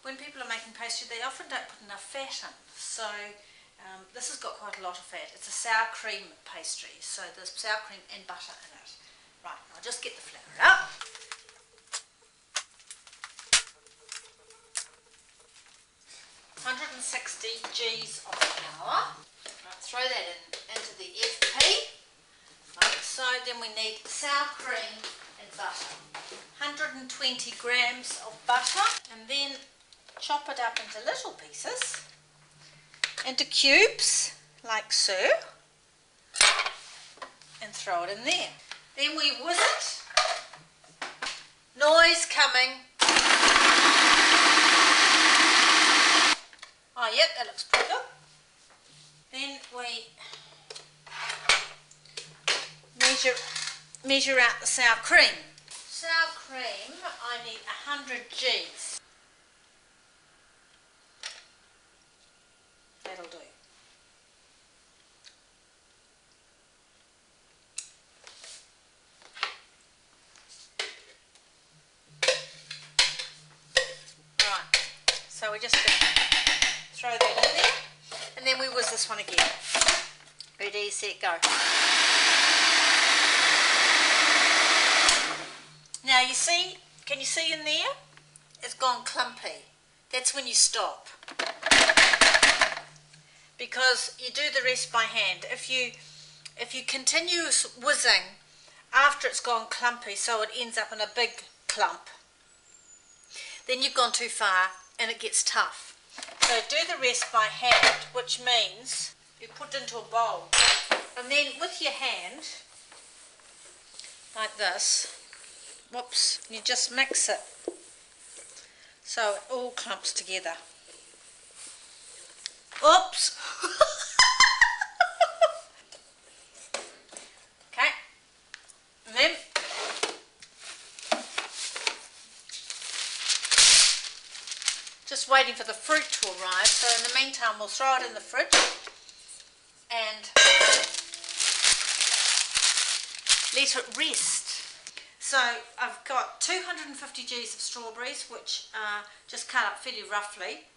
when people are making pastry, they often don't put enough fat in. So this has got quite a lot of fat. It's a sour cream pastry, so there's sour cream and butter in it. Right, I'll just get the flour out. G's of flour. Right, throw that into the FP. Right, so then we need sour cream and butter. 120 grams of butter, and then chop it up into little pieces, into cubes, like so, and throw it in there. Then we whiz it. Noise coming. Oh, yep, that looks pretty good. Then we measure out the sour cream. Sour cream, I need 100 G's. That'll do. Right, so we just throw that in there, and then we whiz this one again. Ready, set, go. Now you see, can you see in there? It's gone clumpy. That's when you stop. Because you do the rest by hand. If you continue whizzing after it's gone clumpy, so it ends up in a big clump, then you've gone too far and it gets tough. So do the rest by hand, which means you put it into a bowl, and then with your hand, like this, whoops, you just mix it so it all clumps together. Oops! Okay, and then just waiting for the fruit to arrive, so in the meantime we'll throw it in the fridge and let it rest. So I've got 250 G's of strawberries, which are just cut up fairly roughly,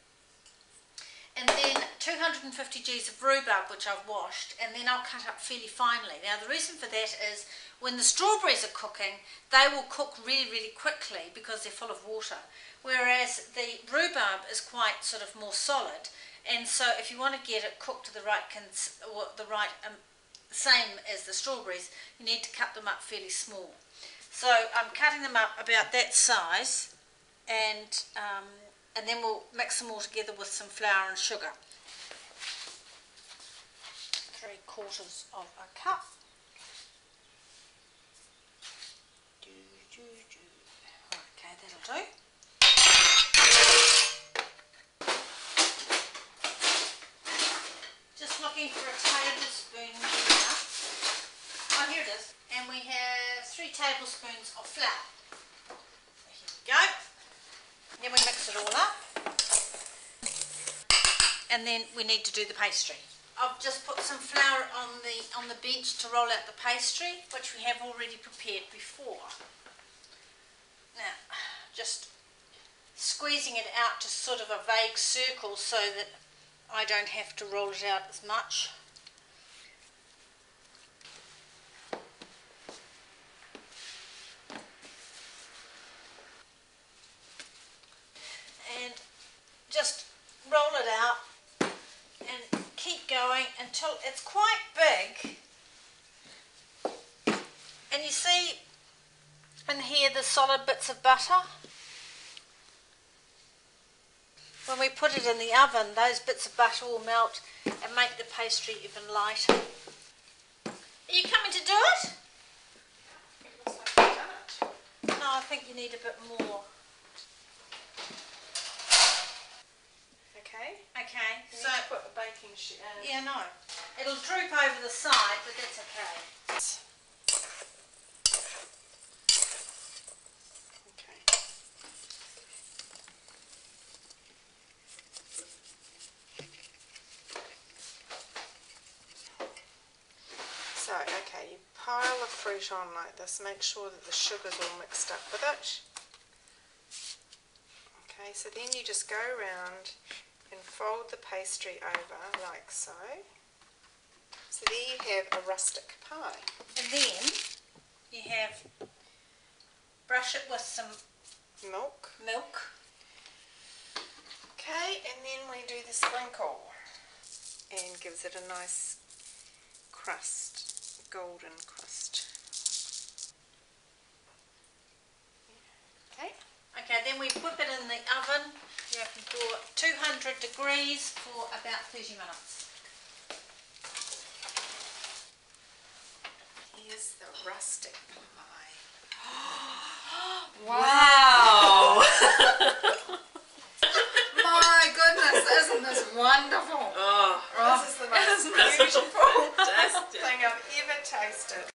and then 250 G's of rhubarb, which I've washed, and then I'll cut up fairly finely. Now the reason for that is when the strawberries are cooking, they will cook really, really quickly because they're full of water, whereas the rhubarb is quite sort of more solid, and so if you want to get it cooked to the right same as the strawberries, you need to cut them up fairly small. So I'm cutting them up about that size, and then we'll mix them all together with some flour and sugar. 3/4 of a cup. Okay, that'll do. Just looking for a tablespoon here. Oh, here it is. And we have 3 tablespoons of flour. So here we go. Then we mix it all up. And then we need to do the pastry. I've just put some flour on the bench to roll out the pastry, which we have already prepared before. Now, just squeezing it out to sort of a vague circle so that I don't have to roll it out as much. And just roll it out and keep going until it's quite big. And you see in here the solid bits of butter. When we put it in the oven, those bits of butter will melt and make the pastry even lighter. Are you coming to do it? It looks like I've done it. No, I think you need a bit more. Okay. Okay, You so need to put the baking sheet in. yeah, no, it'll droop over the side, but that's okay. Okay. So, okay, you pile the fruit on like this. Make sure that the sugar's all mixed up with it. Okay, so then you just go around and fold the pastry over like so. So there you have a rustic pie. And then you have, brush it with some Milk. Okay, and then we do the sprinkle. And gives it a nice crust, golden crust. Okay. Okay, then we whip it in the oven. You have to do it 200 degrees for about 30 minutes. Here's the rustic pie. Wow! My goodness, isn't this wonderful? Oh, This is the most beautiful thing I've ever tasted.